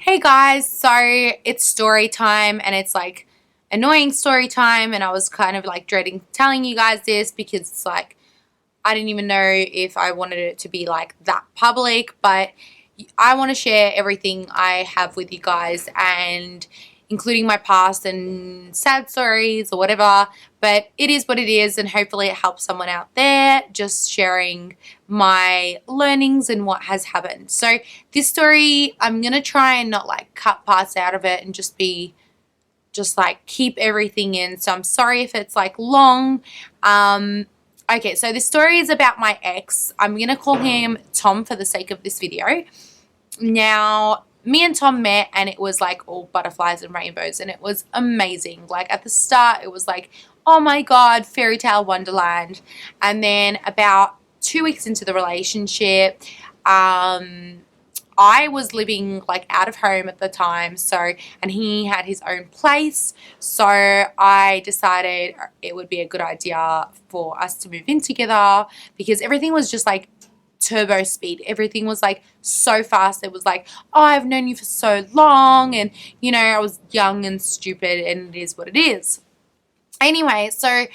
Hey guys, so it's story time and it's like annoying story time, and I was kind of like dreading telling you guys this because it's like I didn't even know if I wanted it to be like that public, but I want to share everything I have with you guys, and including my past and sad stories or whatever. But it is what it is, and hopefully it helps someone out there, just sharing my learnings and what has happened. So this story, I'm going to try and not like cut parts out of it and just like keep everything in. So I'm sorry if it's like long. Okay, so this story is about my ex. I'm going to call him Tom for the sake of this video. Now, me and Tom met and it was like all butterflies and rainbows, and it was amazing. Like at the start, it was like, oh my God, fairy tale wonderland. And then about 2 weeks into the relationship, I was living like out of home at the time, and he had his own place. So I decided it would be a good idea for us to move in together because everything was just like turbo speed. Everything was like so fast. It was like, oh, I've known you for so long, and I was young and stupid, and it is what it is. Anyway, so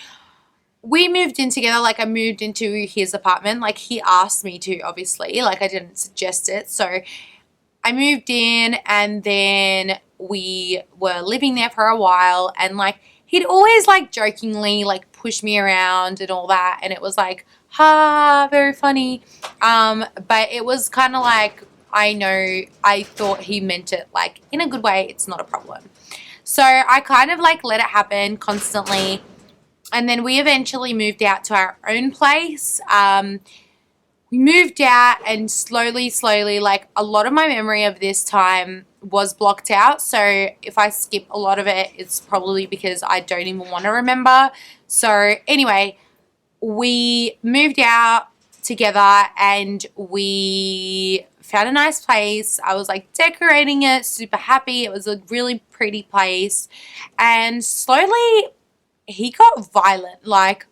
we moved in together. Like I moved into his apartment. Like he asked me to, obviously. Like I didn't suggest it. So I moved in, and then we were living there for a while, and like he'd always like jokingly like push me around and all that, and it was like, ha, very funny. But it was kind of like, I thought he meant it like in a good way. It's not a problem. So I kind of like let it happen constantly. And then we eventually moved out to our own place. We moved out, and slowly, like a lot of my memory of this time was blocked out. So if I skip a lot of it, it's probably because I don't even want to remember. So anyway, we moved out together and we found a nice place. I was like decorating it, super happy. It was a really pretty place. And slowly he got violent, like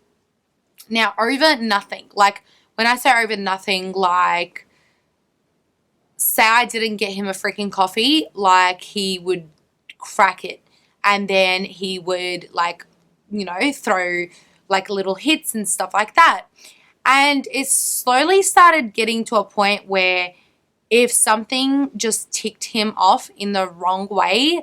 now over nothing. Like when I say over nothing, like say I didn't get him a freaking coffee, like he would crack it, and then he would like, throw like little hits and stuff like that. And it slowly started getting to a point where if something just ticked him off in the wrong way,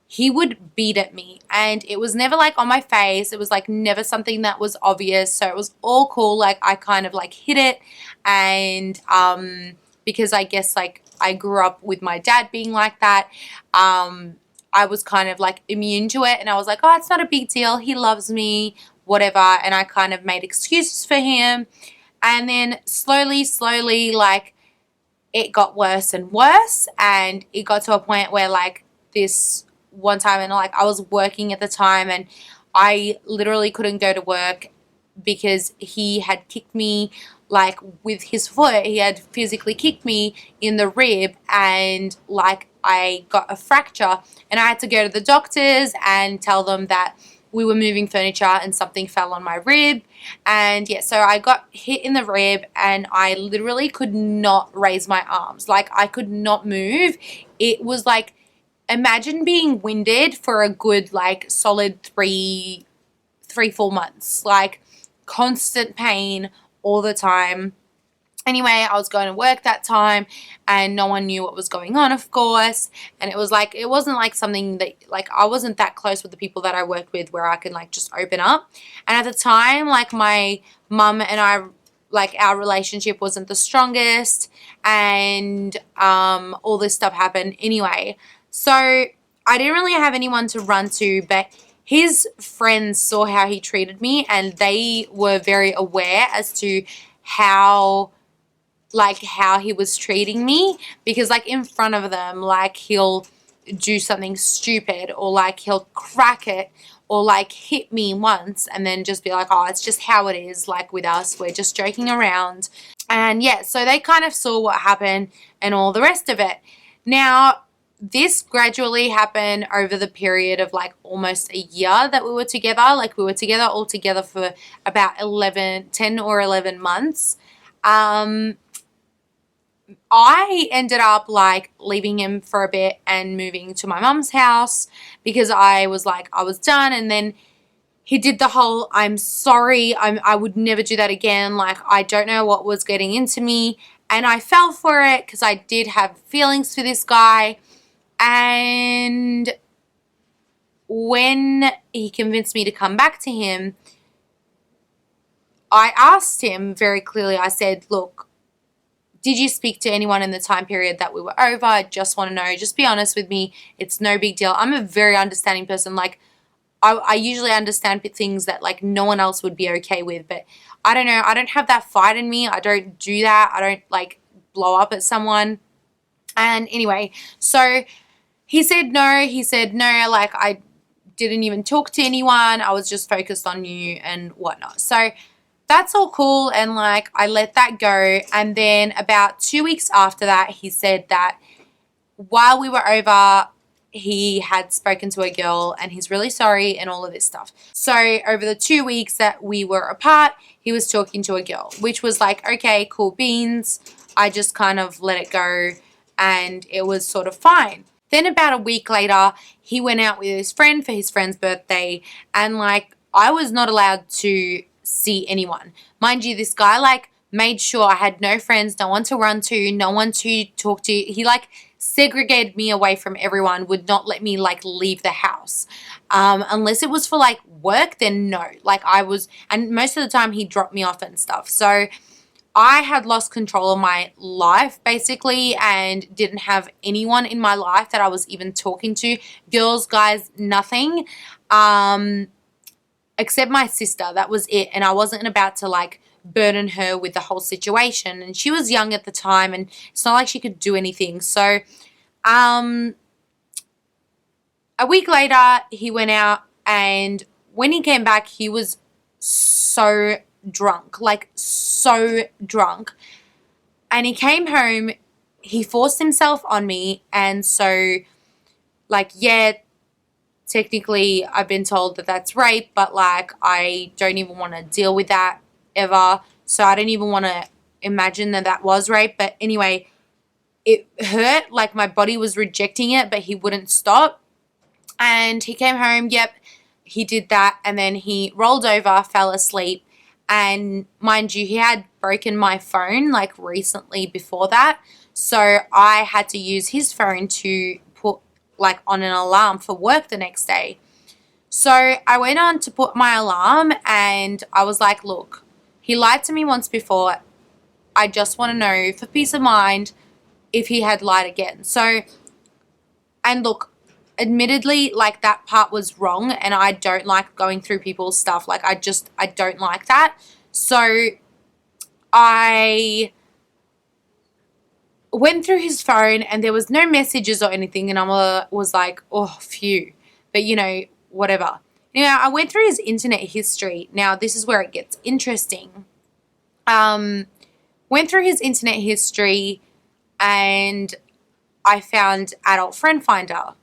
he would beat at me. And it was never like on my face. It was like never something that was obvious. So it was all cool. Like I kind of like hid it. And because I guess like I grew up with my dad being like that, I was kind of like immune to it. And I was like, oh, it's not a big deal. He loves me, whatever. And I kind of made excuses for him. And then slowly, like it got worse and worse. And it got to a point where like this one time, and like I was working at the time, and I literally couldn't go to work because he had kicked me like with his foot. He had physically kicked me in the rib, and like I got a fracture, and I had to go to the doctors and tell them that we were moving furniture and something fell on my rib. And yeah, so I got hit in the rib, and I literally could not raise my arms. Like I could not move. It was like, imagine being winded for a good like solid 4 months, like constant pain all the time. Anyway, I was going to work that time, and no one knew what was going on, of course. And it was like, it wasn't like something that, like, I wasn't that close with the people that I worked with where I can like just open up. And at the time, like my mum and I, like our relationship wasn't the strongest, and all this stuff happened anyway. So I didn't really have anyone to run to, but his friends saw how he treated me, and they were very aware as to how he was treating me, because like in front of them, like he'll do something stupid, or like he'll crack it, or like hit me once and then just be like, oh, it's just how it is, like with us, we're just joking around. And yeah, so they kind of saw what happened and all the rest of it. Now, this gradually happened over the period of like almost a year that we were together. Like we were together all together for about 10 or 11 months. I I ended up like leaving him for a bit and moving to my mum's house because I was like, I was done. And then he did the whole, I'm sorry, I would never do that again. Like, I don't know what was getting into me. And I fell for it because I did have feelings for this guy. And when he convinced me to come back to him, I asked him very clearly, I said, look, did you speak to anyone in the time period that we were over? I just want to know. Just be honest with me. It's no big deal. I'm a very understanding person. Like, I usually understand things that like no one else would be okay with, but I don't know. I don't have that fight in me. I don't do that. I don't like blow up at someone. And anyway, so he said no. He said no, like I didn't even talk to anyone. I was just focused on you and whatnot. So that's all cool. And like I let that go. And then about 2 weeks after that, he said that while we were over, he had spoken to a girl and he's really sorry and all of this stuff. So over the 2 weeks that we were apart, he was talking to a girl, which was like, okay, cool beans. I just kind of let it go and it was sort of fine. Then about a week later, he went out with his friend for his friend's birthday and like I was not allowed to see anyone. Mind you, this guy like made sure I had no friends, no one to run to, no one to talk to. He like segregated me away from everyone, would not let me like leave the house. Unless it was for like work, then no. Like I was, and most of the time he dropped me off and stuff. So I had lost control of my life basically and didn't have anyone in my life that I was even talking to. Girls, guys, nothing. Except my sister. That was it. And I wasn't about to like burden her with the whole situation. And she was young at the time and it's not like she could do anything. So a week later, he went out and when he came back, he was so drunk, like so drunk. And he came home, he forced himself on me. And so like, yeah, technically I've been told that that's rape, but like I don't even want to deal with that ever. So I don't even want to imagine that that was rape. But anyway, it hurt, like my body was rejecting it, but he wouldn't stop. And he came home, yep, he did that. And then he rolled over, fell asleep. And mind you, he had broken my phone like recently before that. So I had to use his phone to put like on an alarm for work the next day. So I went on to put my alarm and I was like, look, he lied to me once before. I just want to know for peace of mind if he had lied again. So, and look, admittedly, like that part was wrong and I don't like going through people's stuff. Like I don't like that. So I went through his phone and there was no messages or anything and I was like, oh, phew. But you know, whatever. Now, I went through his internet history. Now, this is where it gets interesting. Went through his internet history and I found Adult Friend Finder.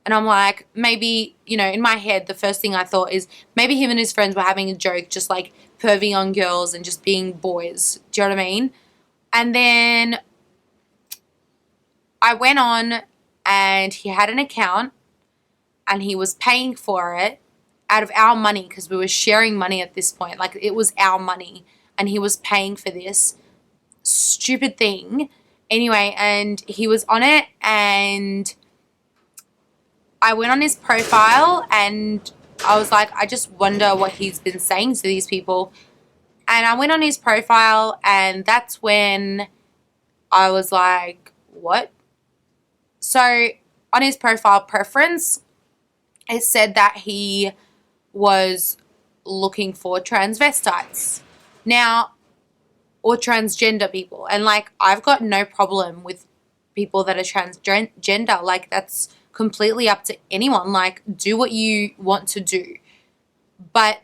And I'm like, maybe, you know, in my head, the first thing I thought is maybe him and his friends were having a joke, just like perving on girls and just being boys. Do you know what I mean? And then I went on and he had an account and he was paying for it out of our money because we were sharing money at this point. Like it was our money and he was paying for this stupid thing. Anyway, and he was on it and I went on his profile and I was like, I just wonder what he's been saying to these people. And I went on his profile and that's when I was like, what? So on his profile preference, it said that he was looking for transvestites. Now, or transgender people. And like, I've got no problem with people that are transgender. Like, that's completely up to anyone. Like, do what you want to do. But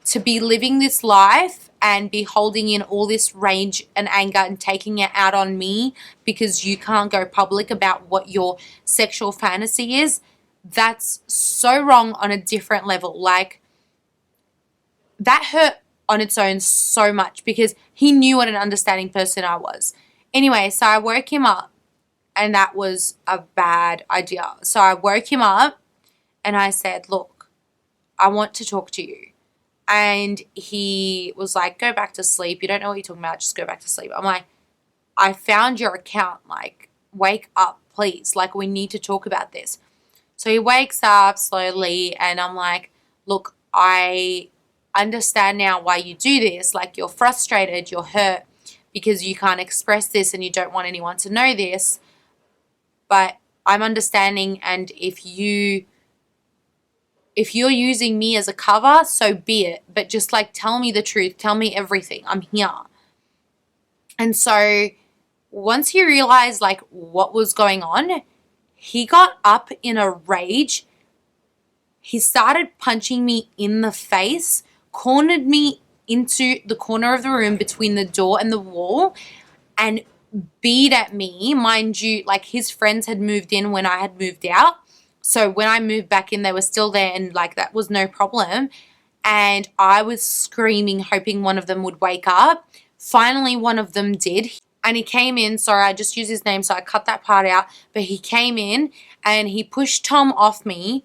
to be living this life and be holding in all this rage and anger and taking it out on me because you can't go public about what your sexual fantasy is, that's so wrong on a different level. Like, that hurt on its own so much because he knew what an understanding person I was. Anyway, so I woke him up, and that was a bad idea. So I woke him up and I said, look, I want to talk to you. And he was like, go back to sleep. You don't know what you're talking about. Just go back to sleep. I'm like, I found your account. Like, wake up, please. Like, we need to talk about this. So he wakes up slowly and I'm like, look, I understand now why you do this. Like, you're frustrated, you're hurt because you can't express this and you don't want anyone to know this. But I'm understanding, and if you're using me as a cover, so be it. But just like tell me the truth. Tell me everything. I'm here. And so once he realized like what was going on, he got up in a rage. He started punching me in the face, cornered me into the corner of the room between the door and the wall, and beat at me. Mind you, like his friends had moved in when I had moved out. So when I moved back in, they were still there and like that was no problem. And I was screaming, hoping one of them would wake up. Finally, one of them did. And he came in. Sorry, I just used his name, so I cut that part out. But he came in and he pushed Tom off me.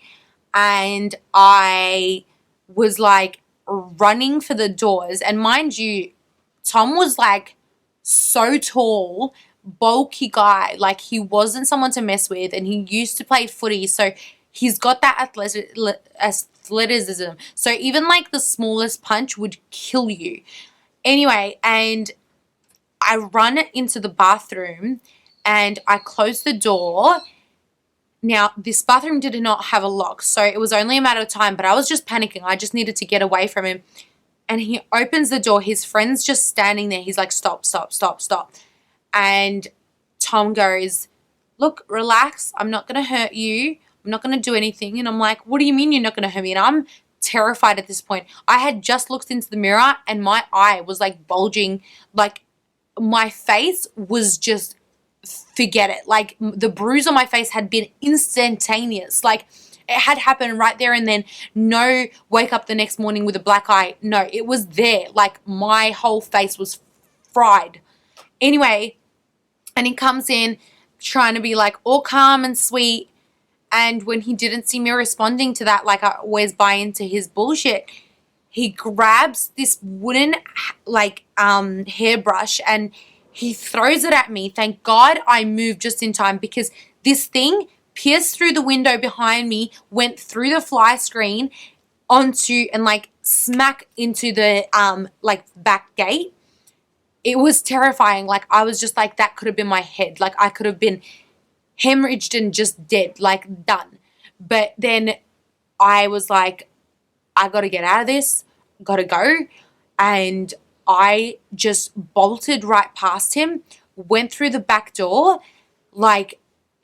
And I was like running for the doors. And mind you, Tom was like so tall, bulky guy. Like he wasn't someone to mess with, and he used to play footy, so he's got that athleticism. So even like the smallest punch would kill you. Anyway, and I run into the bathroom and I close the door. Now, this bathroom did not have a lock, so it was only a matter of time, but I was just panicking. I just needed to get away from him. And he opens the door. His friend's just standing there. He's like, stop, stop, stop, stop. And Tom goes, look, relax. I'm not going to hurt you. I'm not going to do anything. And I'm like, what do you mean you're not going to hurt me? And I'm terrified at this point. I had just looked into the mirror and my eye was like bulging. Like my face was just, forget it. Like the bruise on my face had been instantaneous. Like it had happened right there and then. No wake up the next morning with a black eye. No, it was there. Like my whole face was fried. Anyway, and he comes in trying to be like all calm and sweet. And when he didn't see me responding to that, like I always buy into his bullshit, he grabs this wooden like hairbrush and he throws it at me. Thank God I moved just in time, because this thing pierced through the window behind me, went through the fly screen onto and like smack into the like back gate. It was terrifying. Like I was just like, that could have been my head. Like I could have been hemorrhaged and just dead, like done. But then I was like, I got to get out of this, got to go. And I just bolted right past him, went through the back door, like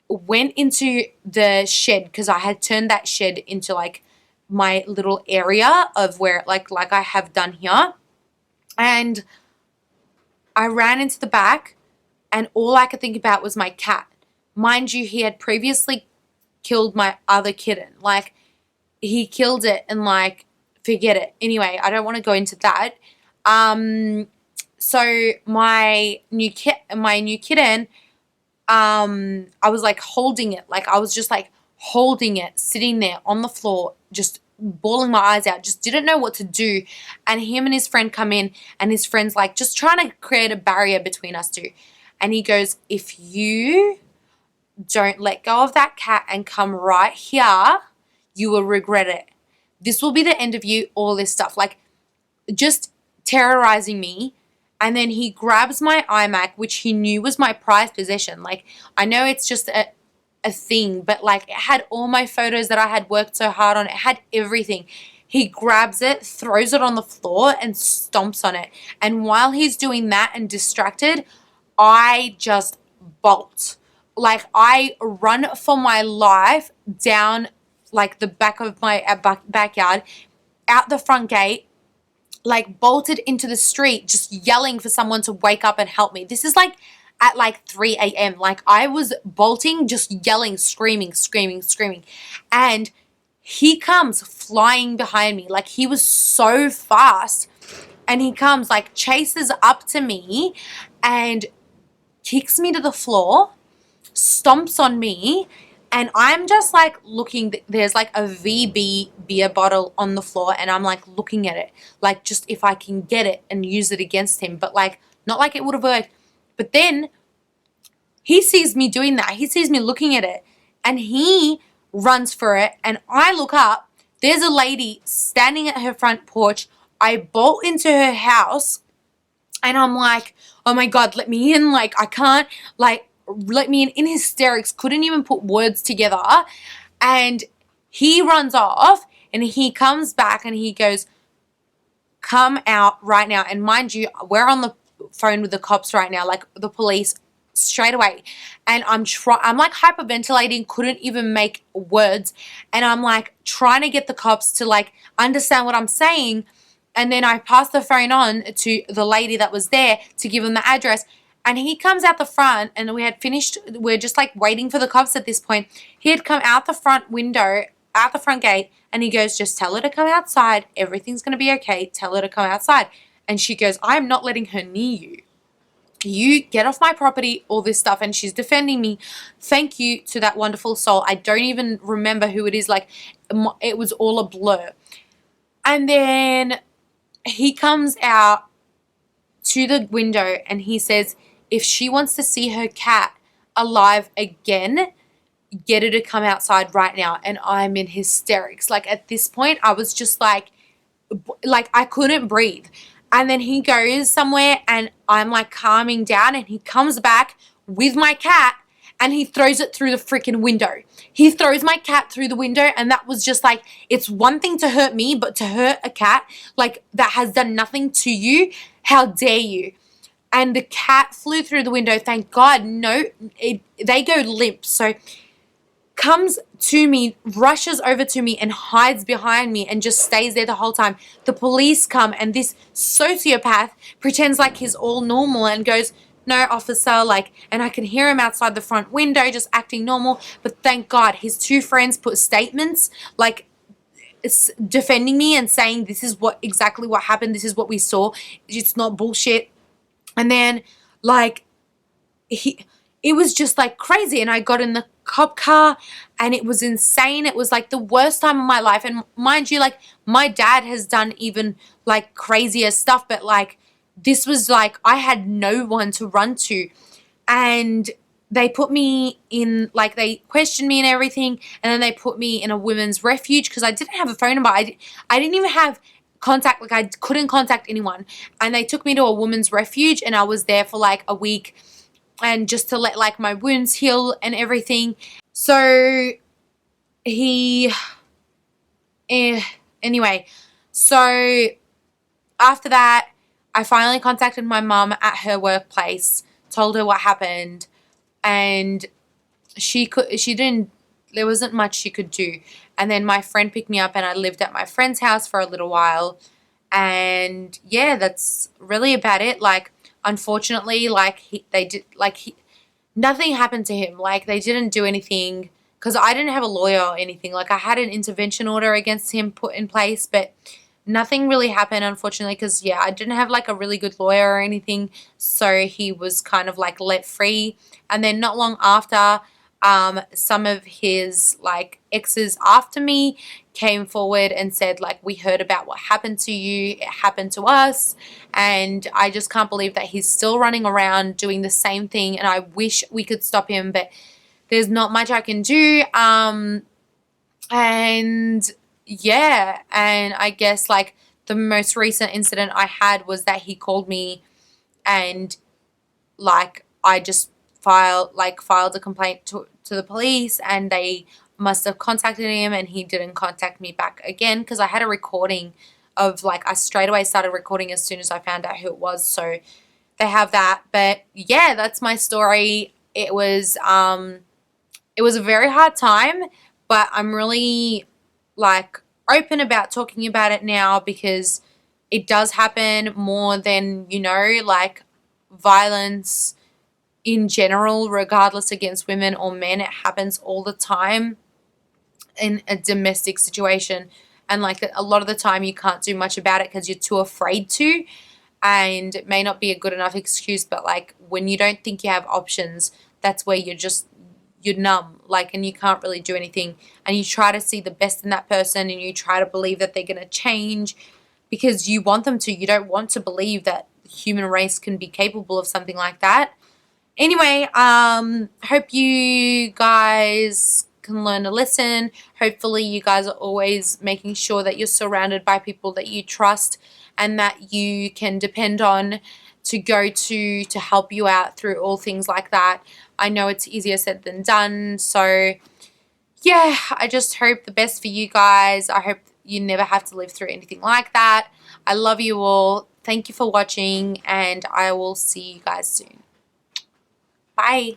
went into the shed, because I had turned that shed into like my little area of where like I have done here. And I ran into the back and all I could think about was my cat. Mind you, he had previously killed my other kitten. Like he killed it and like forget it. Anyway, I don't want to go into that. So my new kitten, I was like holding it. Like I was just like holding it, sitting there on the floor, just bawling my eyes out, just didn't know what to do. And him and his friend come in and his friend's like just trying to create a barrier between us two. And he goes, if you don't let go of that cat and come right here, you will regret it. This will be the end of you, all this stuff. Like just terrorizing me. And then he grabs my iMac, which he knew was my prized possession. Like I know it's just a thing, but like it had all my photos that I had worked so hard on. It had everything. He grabs it, throws it on the floor and stomps on it. And while he's doing that and distracted, I just bolt. Like I run for my life down like the back of my backyard, out the front gate, like bolted into the street, just yelling for someone to wake up and help me. This is like at like 3 a.m. Like I was bolting, just yelling, screaming. And he comes flying behind me. Like he was so fast and he comes like chases up to me and kicks me to the floor, stomps on me, and I'm just like looking. There's like a VB beer bottle on the floor, and I'm like looking at it, like just if I can get it and use it against him, but like not like it would have worked. But then he sees me doing that. He sees me looking at it, and he runs for it. And I look up. There's a lady standing at her front porch. I bolt into her house, and I'm like, oh my God, let me in. Like, I can't, like, let me in hysterics. Couldn't even put words together. And he runs off, and he comes back, and he goes, come out right now. And mind you, we're on the phone with the cops right now, like the police, straight away. And I'm like hyperventilating, couldn't even make words. And I'm like trying to get the cops to like understand what I'm saying. And then I passed the phone on to the lady that was there to give him the address. And he comes out the front, and we had finished. We're just like waiting for the cops at this point. He had come out the front window, out the front gate, and he goes, just tell her to come outside. Everything's going to be okay. Tell her to come outside. And she goes, I'm not letting her near you. You get off my property, all this stuff. And she's defending me. Thank you to that wonderful soul. I don't even remember who it is. Like, it was all a blur. And then he comes out to the window, and he says, if she wants to see her cat alive again, get her to come outside right now. And I'm in hysterics. Like, at this point, I was just like I couldn't breathe. And then he goes somewhere, and I'm like calming down, and he comes back with my cat, and he throws it through the freaking window. He throws my cat through the window, and that was just like, it's one thing to hurt me, but to hurt a cat, like, that has done nothing to you, how dare you? And the cat flew through the window. Thank God, no, they go limp. So comes to me, rushes over to me, and hides behind me and just stays there the whole time. The police come, and this sociopath pretends like he's all normal and goes, no, officer, like, and I can hear him outside the front window just acting normal. But thank God his two friends put statements like defending me and saying this is exactly what happened. This is what we saw. It's not bullshit. And then like it was just like crazy. And I got in the cop car, and it was insane. It was like the worst time of my life. And mind you, like, my dad has done even like crazier stuff, but like this was like I had no one to run to. And they put me in, like, they questioned me and everything, and then they put me in a women's refuge because I didn't have a phone number. I didn't even have contact, like I couldn't contact anyone. And they took me to a women's refuge, and I was there for like a week, and just to let like my wounds heal and everything. So anyway, so after that, I finally contacted my mum at her workplace, told her what happened, and there wasn't much she could do. And then my friend picked me up, and I lived at my friend's house for a little while. And yeah, that's really about it. Like, unfortunately, like nothing happened to him. Like, they didn't do anything because I didn't have a lawyer or anything. Like, I had an intervention order against him put in place, but nothing really happened, unfortunately, because yeah, I didn't have like a really good lawyer or anything. So he was kind of like let free. And then not long after, some of his like exes after me came forward and said, like, we heard about what happened to you. It happened to us. And I just can't believe that he's still running around doing the same thing. And I wish we could stop him, but there's not much I can do. And yeah, and I guess like the most recent incident I had was that he called me, and like I just filed a complaint to the police, and they must have contacted him, and he didn't contact me back again because I had a recording of, like, I straight away started recording as soon as I found out who it was. So they have that. But yeah, that's my story. It was a very hard time, but I'm really like open about talking about it now because it does happen more than, you know, like violence in general, regardless against women or men. It happens all the time in a domestic situation. And like a lot of the time you can't do much about it because you're too afraid to. and it may not be a good enough excuse, but like when you don't think you have options, that's where you're numb, like, and you can't really do anything, and you try to see the best in that person, and you try to believe that they're going to change because you want them to. You don't want to believe that the human race can be capable of something like that. Anyway, hope you guys can learn a lesson. Hopefully you guys are always making sure that you're surrounded by people that you trust and that you can depend on to go to help you out through all things like that. I know it's easier said than done. So yeah, I just hope the best for you guys. I hope you never have to live through anything like that. I love you all. Thank you for watching, and I will see you guys soon. Bye.